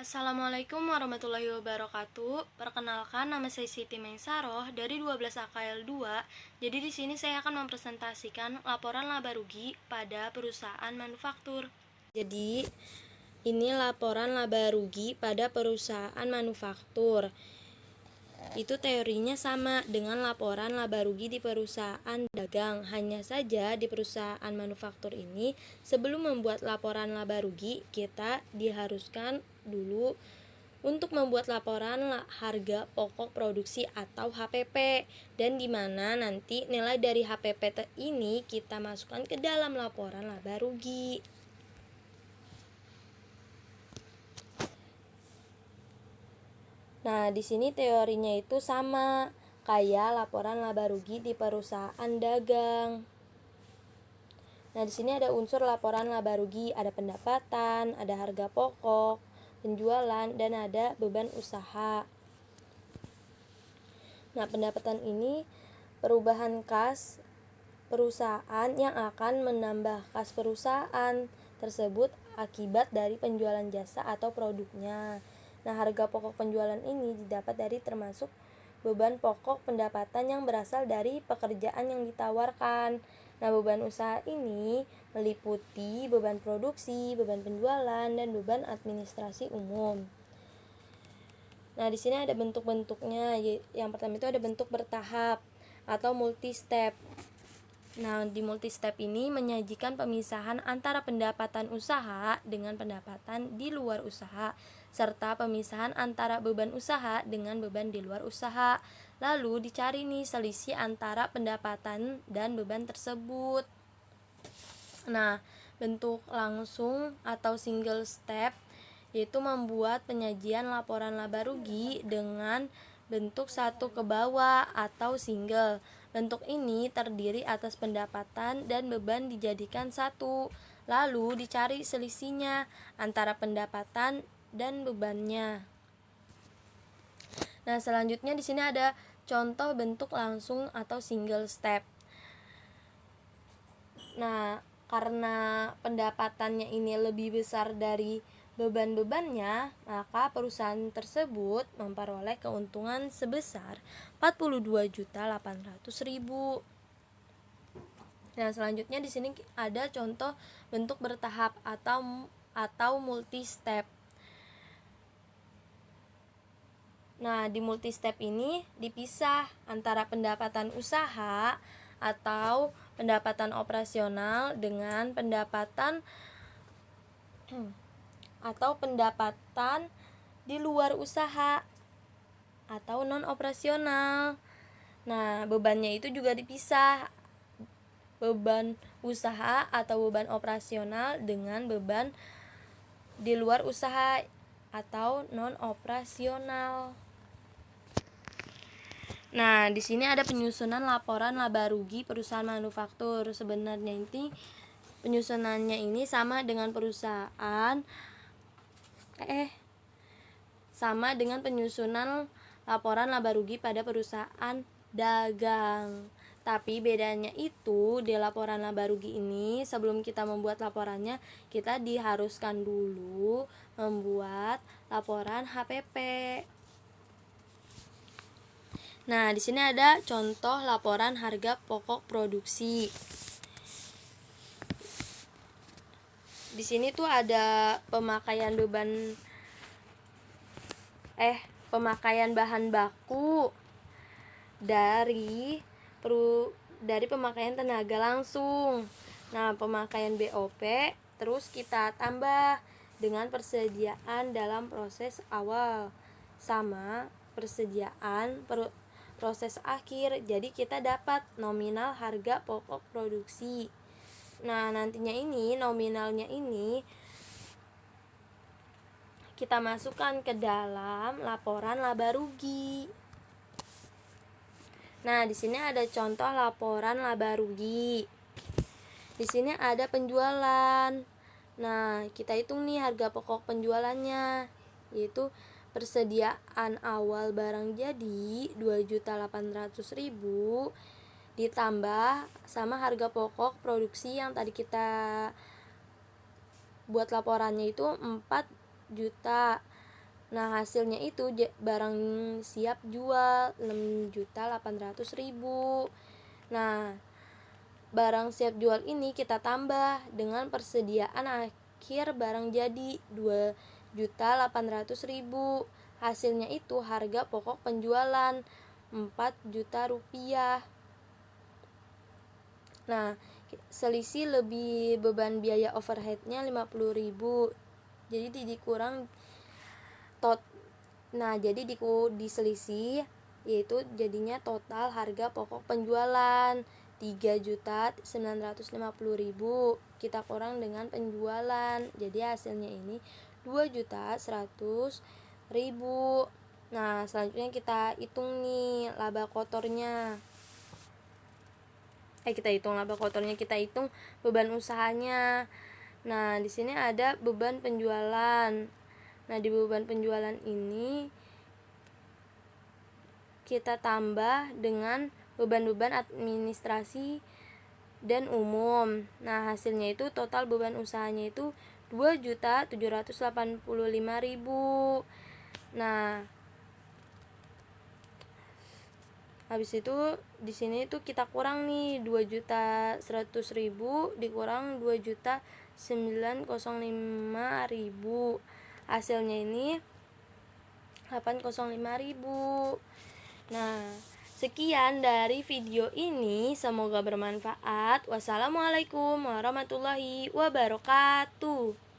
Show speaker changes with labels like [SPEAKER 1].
[SPEAKER 1] Assalamualaikum warahmatullahi wabarakatuh. Perkenalkan, nama saya Siti Mengsaroh dari 12 AKL 2. Jadi di sini saya akan mempresentasikan laporan laba rugi pada perusahaan manufaktur. Jadi ini laporan laba rugi pada perusahaan manufaktur. Itu teorinya sama dengan laporan laba rugi di perusahaan dagang. Hanya saja di perusahaan manufaktur ini, sebelum membuat laporan laba rugi, kita diharuskan dulu untuk membuat laporan harga pokok produksi atau HPP, dan di mana nanti nilai dari HPP ini kita masukkan ke dalam laporan laba rugi. Nah, di sini teorinya itu sama kayak laporan laba rugi di perusahaan dagang. Nah, di sini ada unsur laporan laba rugi, ada pendapatan, ada harga pokok, penjualan, dan ada beban usaha. Nah, pendapatan ini perubahan kas perusahaan yang akan menambah kas perusahaan tersebut akibat dari penjualan jasa atau produknya. Nah, harga pokok penjualan ini didapat dari termasuk beban pokok pendapatan yang berasal dari pekerjaan yang ditawarkan. Nah, beban usaha ini meliputi beban produksi, beban penjualan, dan beban administrasi umum. Nah, di sini ada bentuk-bentuknya. Yang pertama itu ada bentuk bertahap atau multi step. Nah, di multi step ini menyajikan pemisahan antara pendapatan usaha dengan pendapatan di luar usaha, serta pemisahan antara beban usaha dengan beban di luar usaha. Lalu dicari nih selisih antara pendapatan dan beban tersebut. Nah, bentuk langsung atau single step yaitu membuat penyajian laporan laba rugi dengan bentuk satu ke bawah atau single. Bentuk ini terdiri atas pendapatan dan beban dijadikan satu, lalu dicari selisihnya antara pendapatan dan bebannya. Nah, selanjutnya di sini ada contoh bentuk langsung atau single step. Nah, karena pendapatannya ini lebih besar dari beban-bebannya, maka perusahaan tersebut memperoleh keuntungan sebesar 42.800.000. Nah, selanjutnya di sini ada contoh bentuk bertahap atau multi step. Nah, di multi step ini dipisah antara pendapatan usaha atau pendapatan operasional dengan pendapatan di luar usaha atau non operasional. Nah, bebannya itu juga dipisah, beban usaha atau beban operasional dengan beban di luar usaha atau non operasional. Nah, di sini ada penyusunan laporan laba rugi perusahaan manufaktur. Sebenarnya ini penyusunannya ini sama dengan penyusunan laporan laba rugi pada perusahaan dagang. Tapi bedanya itu di laporan laba rugi ini, sebelum kita membuat laporannya, kita diharuskan dulu membuat laporan HPP. Nah, di sini ada contoh laporan harga pokok produksi. Di sini tuh ada pemakaian bahan baku dari pemakaian tenaga langsung. Nah, pemakaian BOP terus kita tambah dengan persediaan dalam proses awal sama persediaan proses akhir. Jadi kita dapat nominal harga pokok produksi. Nah, nantinya ini nominalnya ini kita masukkan ke dalam laporan laba rugi. Nah, di sini ada contoh laporan laba rugi. Di sini ada penjualan. Nah, kita hitung nih harga pokok penjualannya, yaitu persediaan awal barang jadi 2.800.000 ditambah sama harga pokok produksi yang tadi kita buat laporannya itu 4 juta. Nah, hasilnya itu barang siap jual 6.800.000. Nah, barang siap jual ini kita tambah dengan persediaan akhir barang jadi 2.800.000. Hasilnya itu harga pokok penjualan 4 juta rupiah. Nah, selisih lebih beban biaya overheadnya 50.000. Jadi dikurang jadi diselisih yaitu jadinya total harga pokok penjualan 3.950.000 kita kurang dengan penjualan. Jadi hasilnya ini 2.100.000. Nah, selanjutnya kita hitung nih laba kotornya. Kita hitung beban usahanya. Nah, di sini ada beban penjualan. Nah, di beban penjualan ini kita tambah dengan beban-beban administrasi dan umum. Nah, hasilnya itu total beban usahanya itu 2.785.000. Nah, habis itu di sini itu kita kurang nih 2.100.000 dikurang 2.905.000. Hasilnya ini 805.000. Nah, sekian dari video ini, semoga bermanfaat. Wassalamualaikum warahmatullahi wabarakatuh.